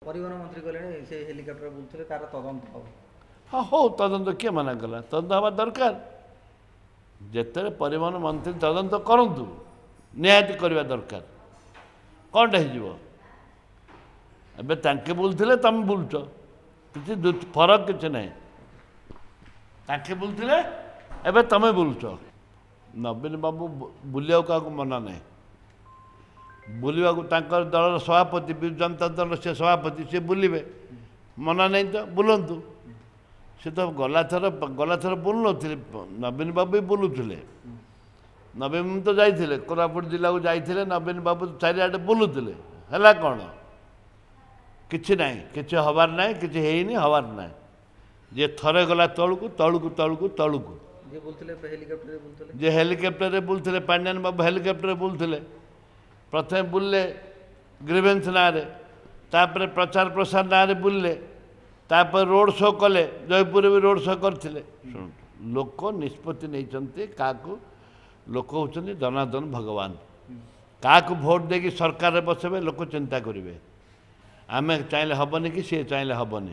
परिवहन मंत्री कहले से हेलिकॉप्टर बुलुले तार तदंत हम। हाँ हो तदंत किए मना कला तदंत हवा दरकार जिते परिवहन मंत्री तदंत करतु निहाती करवा दरकार कौनटा हो तांके बुलुले तुम बुलुच किसी फरक किसी ना तांके बुलुले एबे तमें बुलुच नवीन बाबू बुलिया क्या मना ना बुलवा दल सभापति विजु जनता दल से सभापति सी बुलवे मना नहीं तो बुलंतु से तो गलाथर बुलु नी नवीन बाबू भी बुलुले नवीन तो जाइए कोरापुट जिला को जाइए नवीन बाबू चारिआडे बुलुले है कौन किछि ना कि हबार ना कि हबार ना जे थरे गला तलू तलू तलू तलू जे हेलिकॉप्टर बुलुले पांड्यान बाबू हेलिकॉप्टर बुलुले प्रथम बुलले ग्रीवेन्स ना तापर प्रचार प्रसार ना बुलले तापर रोड शो कले जयपुर भी रोड शो करते लोक निष्पत्ति नहीं क्या लोक होती जनार्दन भगवान क्या भोट देकी सरकार बसबे लोक चिंता करेंगे आम चाहे हेनी कि सी चाहे हेनी।